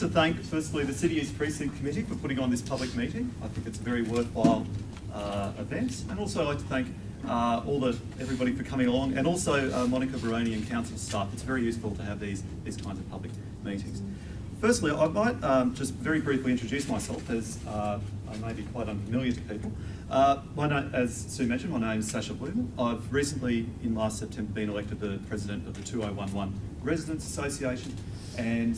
to thank, firstly, the City East Precinct Committee for putting on this public meeting. I think it's a very worthwhile event. And also I'd like to thank everybody for coming along, and also Monica Baroni and council staff. It's very useful to have these kinds of public meetings. Firstly, I might just very briefly introduce myself, as I may be quite unfamiliar to people. As Sue mentioned, my name is Sasha Bloom. I've recently, in last September, been elected the president of the 2011 Residents Association, and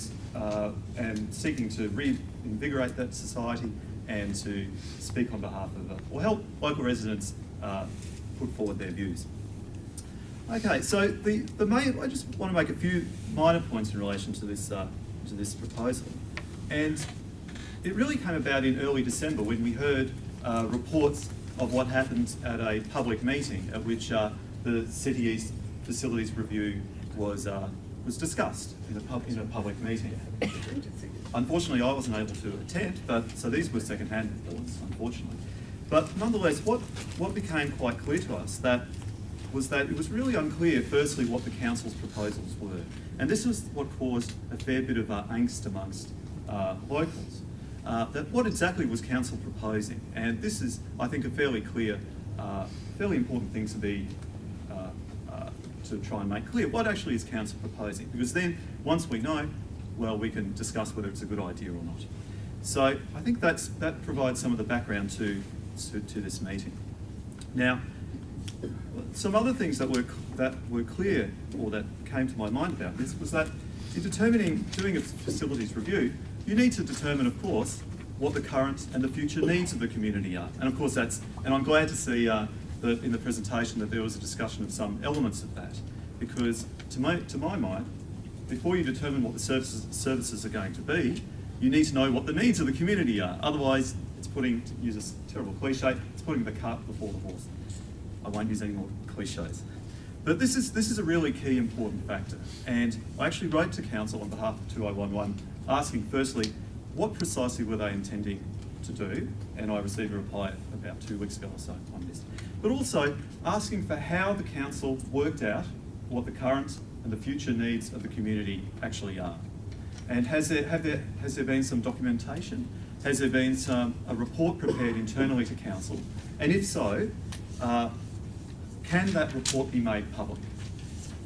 seeking to reinvigorate that society and to speak on behalf of, or help local residents put forward their views. Okay, so I just want to make a few minor points in relation to this proposal. And it really came about in early December when we heard reports of what happened at a public meeting at which the City East Facilities Review was discussed in a public meeting. Unfortunately, I wasn't able to attend, so these were second-hand reports, unfortunately. But nonetheless, what became quite clear to us was that it was really unclear, firstly, what the council's proposals were. And this was what caused a fair bit of angst amongst locals. That what exactly was council proposing? And this is, I think, a fairly clear, fairly important thing to try and make clear. What actually is council proposing? Because then, once we know, well, we can discuss whether it's a good idea or not. So I think that provides some of the background to this meeting. Now, some other things that were clear, or that came to my mind about this, was that in doing a facilities review, you need to determine, of course, what the current and the future needs of the community are. And of course and I'm glad to see that in the presentation that there was a discussion of some elements of that, because to my mind, before you determine what the services are going to be, you need to know what the needs of the community are. Otherwise, it's to use a terrible cliche, it's putting the cart before the horse. I won't use any more cliches. But this is a really key important factor. And I actually wrote to council on behalf of 2011 asking, firstly, what precisely were they intending to do? And I received a reply about 2 weeks ago or so on this. But also asking for how the council worked out what the current and the future needs of the community actually are. And has there been some documentation? Has there been a report prepared internally to council? And if so, can that report be made public?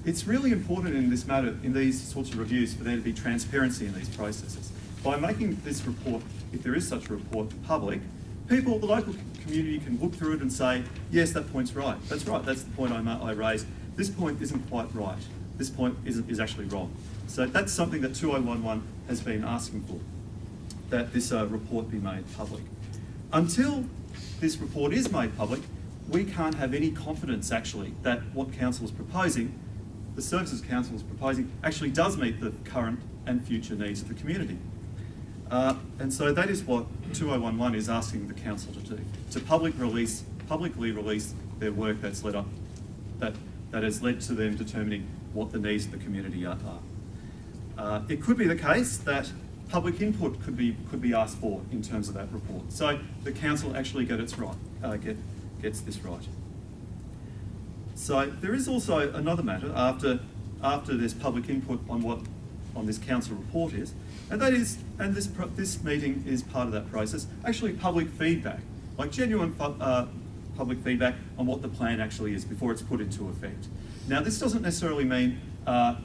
It's really important in this matter, in these sorts of reviews, for there to be transparency in these processes. By making this report, if there is such a report, public, the local community can look through it and say, yes, that point's right. That's the point I raised. This point isn't quite right. This point is actually wrong. So that's something that 2011 has been asking for, that this report be made public. Until this report is made public, we can't have any confidence actually that what council is proposing, the services council is proposing, actually does meet the current and future needs of the community. And so that is what 2011 is asking the council to do, to publicly release their work that has led to them determining what the needs of the community are. It could be the case that public input could be asked for in terms of that report. So the council actually gets this right. So there is also another matter after there's public input on this council report is, and this meeting is part of that process. Actually, public feedback, like genuine public feedback on what the plan actually is before it's put into effect. Now, this doesn't necessarily mean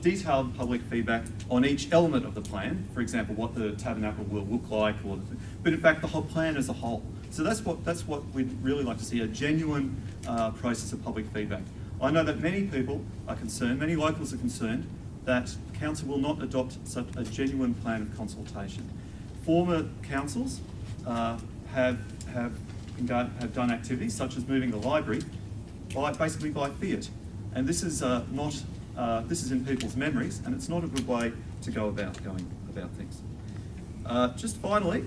detailed public feedback on each element of the plan, for example, what the tabernacle will look like, but in fact the whole plan as a whole. So that's what we'd really like to see, a genuine process of public feedback. I know that many people are concerned, many locals are concerned, that council will not adopt such a genuine plan of consultation. Former councils have done activities such as moving the library basically by fiat, and this is this is in people's memories, and it's not a good way to go about things. Just finally,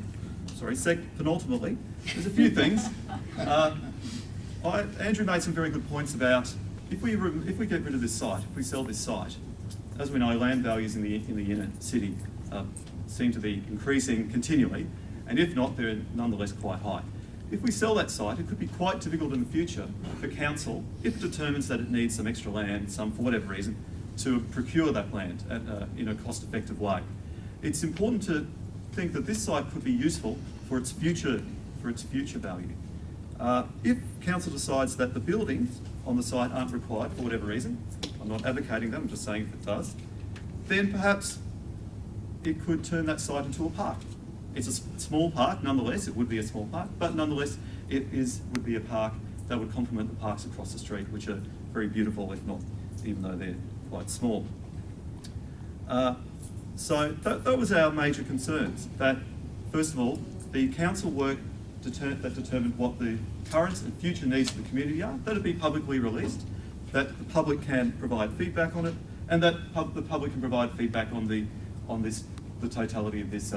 penultimately, there's a few things. Andrew made some very good points about if we get rid of this site, if we sell this site, as we know, land values in the inner city seem to be increasing continually, and if not, they're nonetheless quite high. If we sell that site, it could be quite difficult in the future for council, if it determines that it needs some extra land, for whatever reason, to procure that land in a cost-effective way. It's important think that this site could be useful for its future value. If council decides that the buildings on the site aren't required for whatever reason, I'm not advocating them, I'm just saying if it does, then perhaps it could turn that site into a park. It's a small park, nonetheless, it would be a small park, but nonetheless, would be a park that would complement the parks across the street, which are very beautiful, if not, even though they're quite small. So that was our major concerns, that first of all, the council work that determined what the current and future needs of the community are, that it be publicly released, that the public can provide feedback on it, and that the public can provide feedback on the totality of this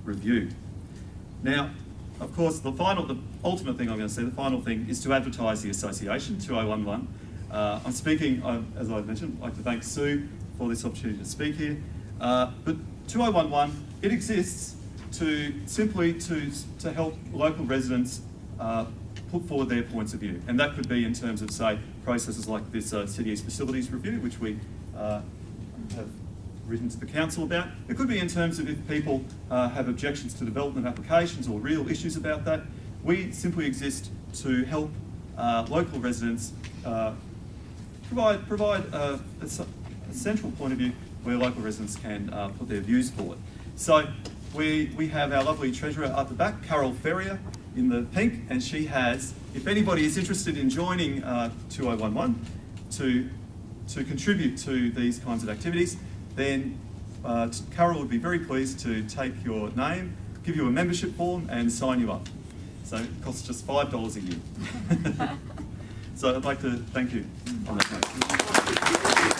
review. Now, of course, the ultimate thing I'm going to say, the final thing, is to advertise the association, 2011. I'm speaking, as I've mentioned, I'd like to thank Sue for this opportunity to speak here. But 2011, it exists to help local residents put forward their points of view. And that could be in terms of, say, processes like this City East Facilities Review, which we have written to the council about. It could be in terms of if people have objections to development applications or real issues about that. We simply exist to help local residents provide a central point of view where local residents can put their views forward. So we have our lovely treasurer at the back, Carol Ferrier, in the pink, and she has, if anybody is interested in joining 2011 to contribute to these kinds of activities, then Carol would be very pleased to take your name, give you a membership form and sign you up. So it costs just $5 a year. So I'd like to thank you on that note.